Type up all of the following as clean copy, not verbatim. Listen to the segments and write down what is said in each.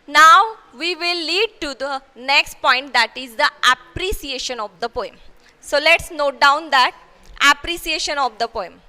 Now we will lead to the next point, that is the appreciation of the poem. So let's note down that appreciation of the poem.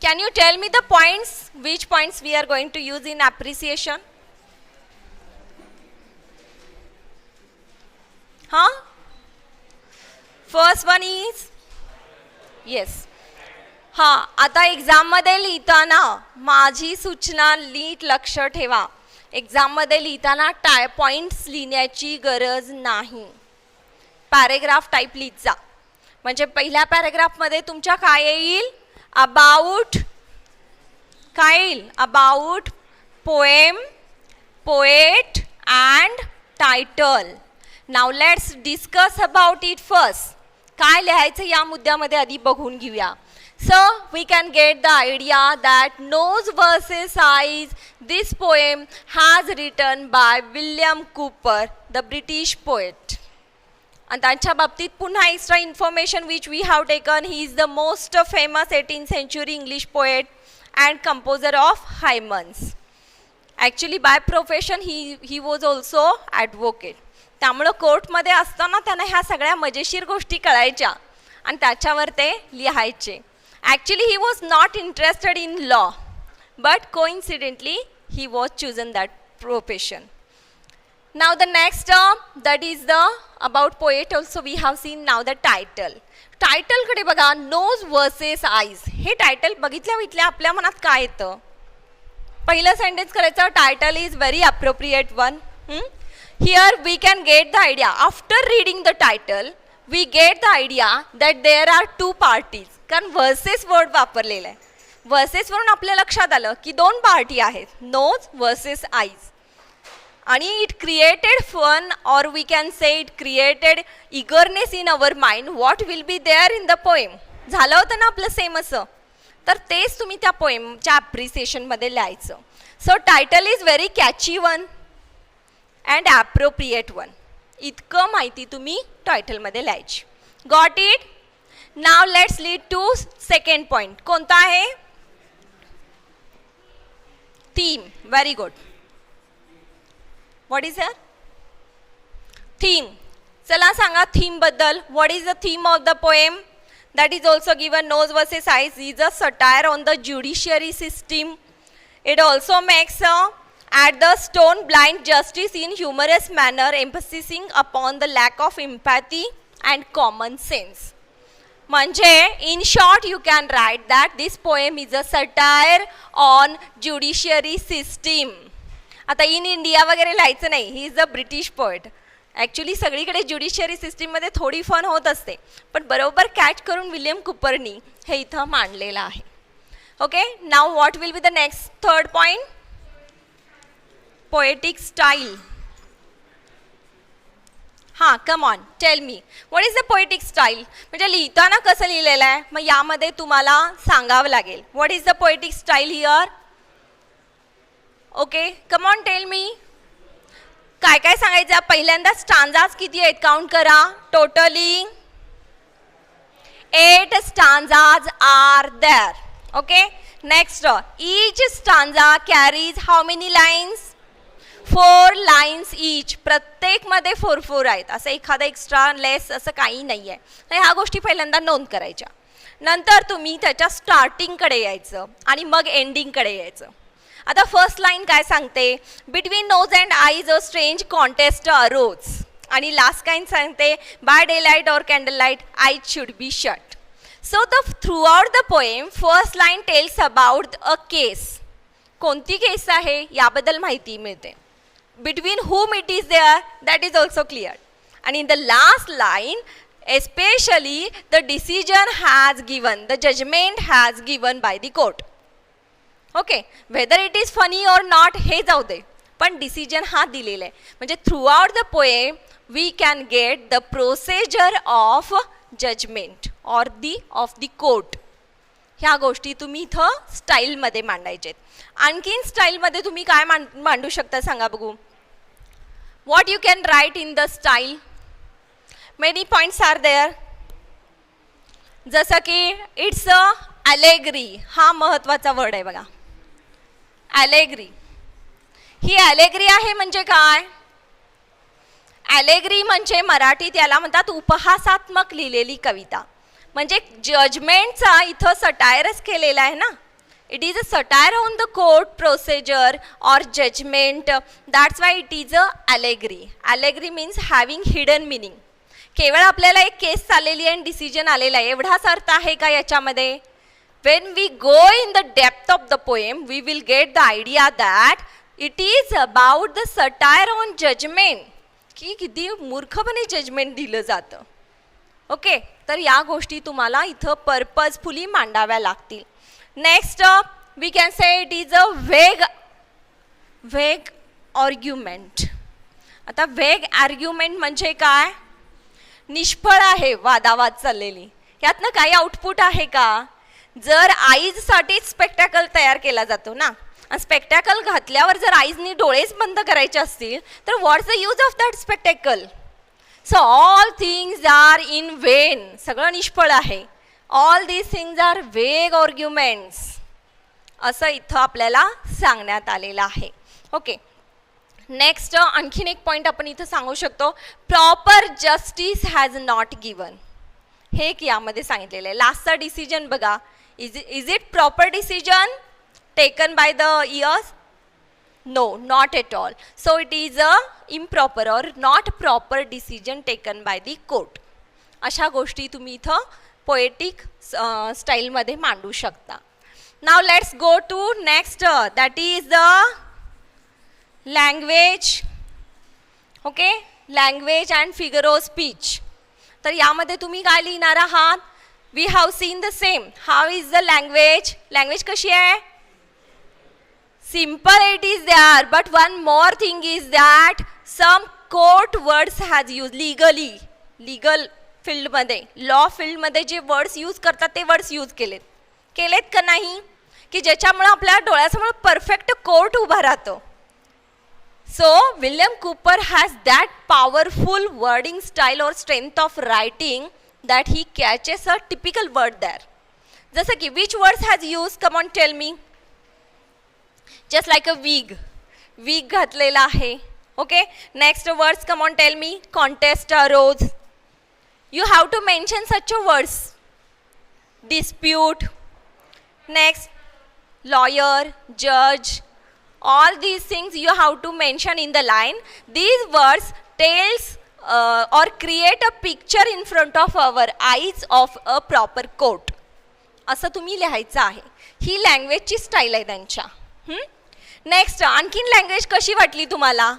Can you tell me the points, which points we are going to use in appreciation? Huh? First one is yes. हां, आता एक्झाममध्ये लिहिताना माझी सूचना नीट लक्ष ठेवा. एक्झाममध्ये लिहिताना पॉइंट्स लिहिण्याची गरज नाही. पॅरेग्राफ टाईप लिहित जा. म्हणजे पहिल्या पॅरेग्राफमध्ये तुमच्या काय येईल? अबाउट, काय येईल? About poem, poet and title. Now let's discuss about it first. काय लिहायचं या मुद्द्यामध्ये आधी बघून घेऊया. So we can get the idea that Nose versus Eyes, this poem has written by William Cooper, the British poet. And त्यांच्या बाबतीत पुन्हा extra information which we have taken, he is the most famous 18th century English poet and composer of hymns. Actually by profession he was also advocate. त्यामुळे कोर्टमध्ये असताना त्यांना ह्या सगळ्या मजेशीर गोष्टी कळायच्या आणि त्याच्यावर ते लिहायचे. Actually he was not interested in law, but coincidentally he was chosen that profession. Now the next that is the about poet also we have seen. Now the title. Title कडे बघा, Nose versus Eyes. हे title बघितल्या आपल्या मनात काय येतं? पहिलं sentence करायचं, title is very appropriate one. Here we can get the idea. After reading the title we get the idea that there are two parties. कारण वर्सेस वर्ड वापरलेला आहे. वर्सेस वरून आपल्या लक्षात आलं की दोन पार्टी आहेत, नोज वर्सेस आईज. आणि it created fun, or we can say it created eagerness in our mind what will be there in the poem. झालं होतं ना आपलं सेम असं, तर तेच तुम्ही त्या पोएमच्या ॲप्रिसिएशनमध्ये लिहायचं. So title is very catchy one and appropriate one. इतकं माहिती तुम्ही टायटलमध्ये लिहायची. Got it? नाव let's lead to second point. कोणता आहे? Theme. Very good. What is a theme? चला सांगा थीम बद्दल. What is the theme of the poem? That is also given. Nose versus eyes is a satire on the judiciary system. It also makes at the stone blind justice in humorous manner, emphasizing upon the lack of empathy and common sense. म्हणजे in short you can write that this poem is a satire on judiciary system. आता in India वगैरे लिहायचं नाही. He is a British poet. Actually सगळीकडे judiciary सिस्टीममध्ये थोडी fun होत असते, पण बरोबर कॅच करून विलियम कुपरनी हे इथं मांडलेलं आहे. Okay, now what will be the next third point? Poetic style. हां, come on, tell me what is the poetic style. म्हणजे लिहिताना कसं लिहिलेलं आहे, मग यामध्ये तुम्हाला सांगावं लागेल. What is the poetic style here? Okay, come on, tell me. काय काय सांगायचं? पहिल्यांदा स्टांजाज किती आहेत काउंट करा. Totally 8 stanzas are there. Okay, next, each stanza carries how many lines? 4 lines each. प्रत्येकमध्ये 4 आहेत. असं एखादा एक्स्ट्रा लेस असं काही नाही आहे. तर ह्या गोष्टी पहिल्यांदा नोंद करायच्या. नंतर तुम्ही त्याच्या स्टार्टिंगकडे यायचं आणि मग एंडिंगकडे यायचं. आता फर्स्ट लाईन काय सांगते? Between nose and eyes a strange contest arose. आणि लास्ट लाईन सांगते by day light or candle light eyes should be shut. So the throughout the poem first line tells about a case. कोणती case आहे याबद्दल माहिती मिळते. Between whom it is there, that is also clear. And in the last line, especially the decision has given, the judgment has given by the court. Okay, whether it is funny or not हे जाऊ दे, पण decision हा दिलेला आहे. म्हणजे throughout the poem we can get the procedure of judgement or of the court. ह्या गोष्टी तुम्ही इथं स्टाईलमध्ये मांडायचे. आणखीन स्टाईलमध्ये तुम्ही काय मांडू शकता सांगा बघू. What you can write in the style? Many points are there. जसं की इट्स अ allegory. हा महत्त्वाचा वर्ड आहे बघा. allegory. ही ॲलेग्री आहे म्हणजे काय? ॲलेग्री म्हणजे मराठीत याला म्हणतात उपहासात्मक लिहिलेली कविता. म्हणजे जजमेंटचा इथं सटायरच केलेला आहे ना. It is a satire on the court procedure or judgement. That's why it is a allegory. Allegory means having hidden meaning. केवळ आपल्याला एक केस चाललेली आहे आणि डिसिजन आलेला आहे एवढाच अर्थ आहे का याच्यामध्ये? when we go in the depth of the poem we will get the idea that it is about the satire on judgment, की किती मूर्खपणे जजमेंट दिलं जातं. ओके, तर या गोष्टी तुम्हाला इथं पर्पजफुली मांडाव्या लागतील. Next we can say it is a vague argument. आता वेग आर्ग्युमेंट म्हणजे काय? निष्फळ आहे वादावाद चाललेली. यातनं काही आउटपुट आहे का? जर आईजसाठी स्पेक्टॅकल तयार केला जातो ना, स्पेक्टॅकल घातल्यावर जर आईजनी डोळेच बंद करायचे असतील तर what's the use of that spectacle? So all things are in vain. सगळं निष्फळ आहे. All these things are vague arguments असं इथं आपल्याला सांगण्यात आलेलं आहे. ओके, नेक्स्ट आणखीन एक पॉईंट आपण इथं सांगू शकतो. Proper justice has not given. हे एक यामध्ये सांगितलेलं आहे. लास्टचा डिसिजन बघा. Is it proper decision taken by the ears? No, not at all. So it is a improper or not proper decision taken by the court. अशा गोष्टी तुम्ही इथं पोएटिक स्टाईलमध्ये मांडू शकता. Now let's go to next, that is the language. Okay, language and figure of speech. तर यामध्ये तुम्ही काय लिहिणार आहात? We have seen the same. How is the language? Language कशी आहे? Simple it is there, but one more thing is that some court words has use legally. Legal फील्डमध्ये, law फील्डमध्ये जे वर्ड्स यूज करतात ते वर्ड्स यूज केलेत का नाही? की ज्याच्यामुळे आपल्या डोळ्यासमोर परफेक्ट कोर्ट उभा राहतो. So William Cooper has that powerful wording style or strength of writing that he catches a typical word there. जसं की which words has used? Come on, tell me. Just like a wig. Wig घातलेला आहे. Okay. Next words, come on, tell me. Contest arose. You have to mention such a words. Dispute. Next, lawyer, judge. All these things you have to mention in the line. These words tells or create a picture in front of our eyes of a proper court. असं तुम्ही लिहायचं आहे. ही लँग्वेजची style आहे त्यांच्या. Next, आणखीन language कशी वाटली तुम्हाला?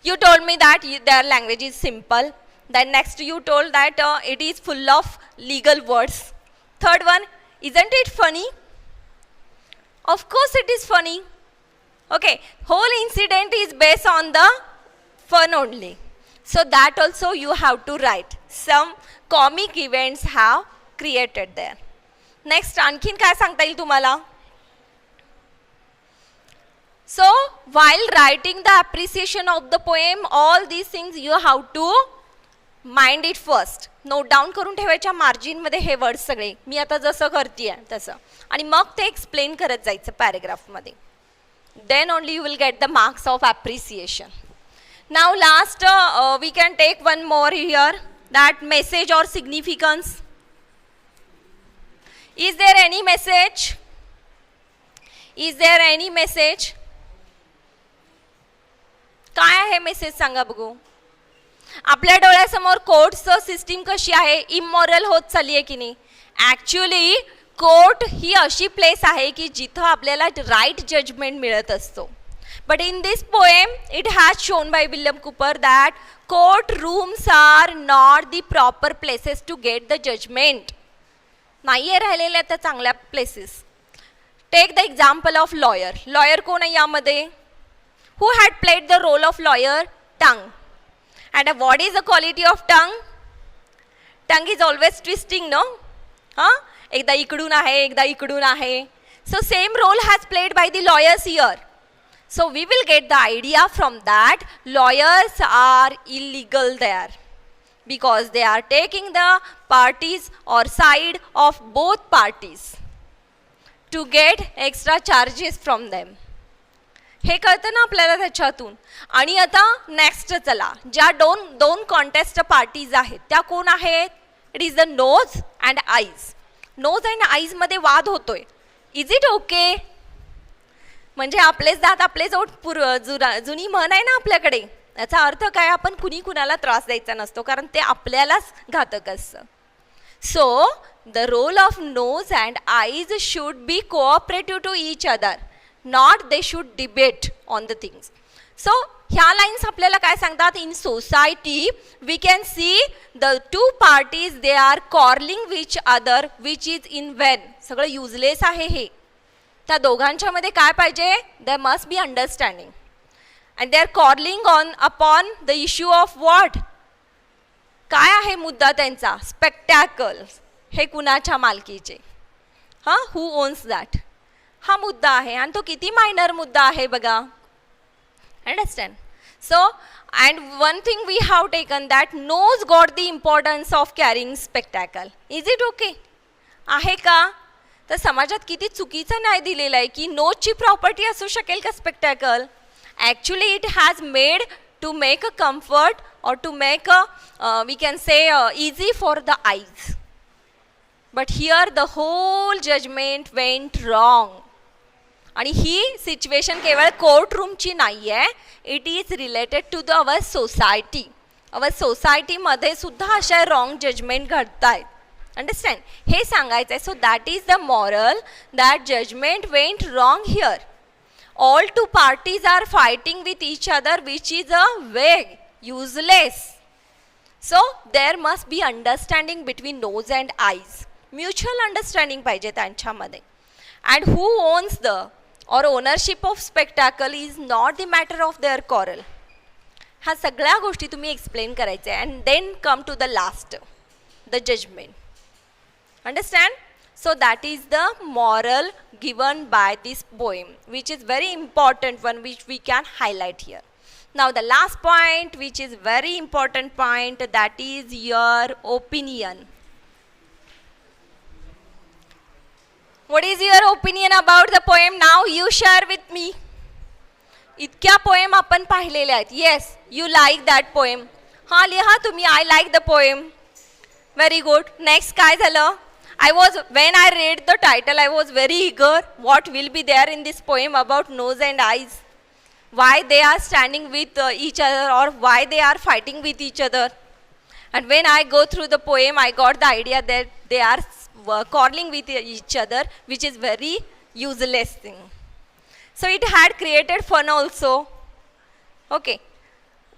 You told me that their language is simple. Then next you told that it is full of legal words. Third one, isn't it funny? Of course it is funny. Okay, whole incident is based on the fun only. So that also you have to write. Some comic events have created there. Next, आणखीन काय सांगता येईल तुम्हाला? So while writing the appreciation of the poem, all these things you have to mind it first. Note down करून ठेवायच्या मार्जिनमध्ये हे words सगळे. मी आता जसं करते तसं, आणि मग ते एक्सप्लेन करत जायचं पॅरेग्राफमध्ये. Then only you will get the marks of appreciation. Now last we can take one more here, that message or significance. Is there any message? Is there any message? काय आहे मेसेज सांगा बघू. आपल्या डोळ्यासमोर कोर्टचं system कशी आहे? Immoral होत चालली आहे की नाही? ॲक्च्युली कोर्ट ही अशी प्लेस आहे की जिथं आपल्याला राईट जजमेंट मिळत असतो. But in this poem it has shown by William Cowper that court rooms are not the proper places to get the judgement. नाही आहे राहिलेल्या त्या चांगल्या places. Take the example of lawyer. Lawyer कोण आहे यामध्ये? Who had played the role of lawyer? Tongue. And what is the quality of tongue? Tongue is always twisting, no? हां, एकदा इकडून आहे, एकदा इकडून आहे. So same role has played by the lawyers here. So we will get the idea from that lawyers are illegal there because they are taking the parties or side of both parties to get extra charges from them. हे कळतं ना आपल्याला त्याच्यातून. आणि आता next चला, ज्या दोन कॉन्टेस्ट पार्टीज आहेत त्या कोण आहेत? It is the nose and eyes. Nose and eyes मध्ये वाद होतोय. Is it okay? म्हणजे आपलेच दात आपलेच ओठ जुनी म्हण आहे ना आपल्याकडे. याचा अर्थ काय? आपण कुणी कुणाला त्रास द्यायचा नसतो, कारण ते आपल्यालाच घातक असतं. So the role of nose and eyes should be cooperative to each other, not they should debate on the things. So ह्या लाईन्स आपल्याला काय सांगतात? In society we can see the two parties they are quarrelling which other which is in vain. सगळं useless आहे हे. त्या दोघांच्या मध्ये काय पाहिजे? There must be understanding. And they are quarrelling on upon the issue of what? काय आहे मुद्दा त्यांचा? स्पेक्टॅकल. हे कुणाच्या मालकीचे? हां, हू ओन्स दॅट? हा मुद्दा आहे. आणि तो किती मायनर मुद्दा आहे बघा. Understand? So and one thing we have taken that nose got the importance of carrying spectacle. Is it okay? आहे का? तर समाजात किती चुकीचा न्याय दिलेला आहे की नोजची प्रॉपर्टी असू शकेल का spectacle? Actually it has made to make a comfort or to make we can say easy for the eyes. But here the whole judgment went wrong. आणि ही सिच्युएशन केवळ कोर्ट रूमची नाही आहे. It is related to the our society. Our सोसायटीमध्ये सुद्धा अशा wrong judgement घडत आहेत. अंडरस्टँड? हे सांगायचं आहे. So that is the moral that judgement went wrong here. All two parties are fighting with each other which is a vague useless. So there must be understanding between nose and eyes. Mutual understanding पाहिजे त्यांच्यामध्ये. And who owns the or ownership of spectacle is not the matter of their quarrel. ह्या सगळ्या गोष्टी तुम्ही explain करायचे. and then come to the last, the judgment. Understand? So that is the moral given by this poem, which is very important one, which we can highlight here. Now the last point, which is very important point, that is your opinion. What is your opinion about the poem? Now you share with me. इतक्या poem आपण पाहिलेल्या आहेत. Yes, you like that poem. हां, लिहा तुम्ही. I like the poem. Very good. Next काय झालं? When I read the title, I was very eager. What will be there in this poem about nose and eyes? Why they are standing with each other, or why they are fighting with each other. And when I go through the poem, I got the idea that they are quarreling with each other, which is very useless thing. So it had created fun also. Okay.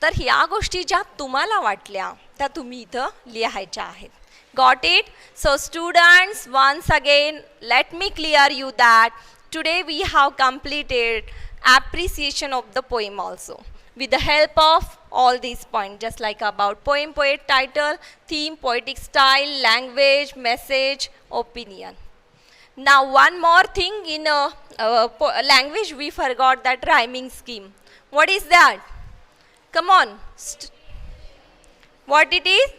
तर ह्या गोष्टी ज्या तुम्हाला वाटल्या त्या तुम्ही इथं लिहायच्या आहेत. Got it? So students, once again, let me clear you that today we have completed appreciation of the poem also with the help of all these points, just like about poem, poet, title, theme, poetic style, language, message, opinion. Now one more thing in language, we forgot that rhyming scheme. What is that? Come on. What it is?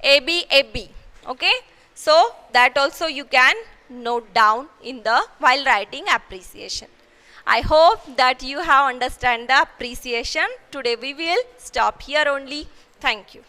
A B A B. Okay. So that also you can note down in the while writing appreciation. I hope that you have understand the appreciation. Today we will stop here only. Thank you.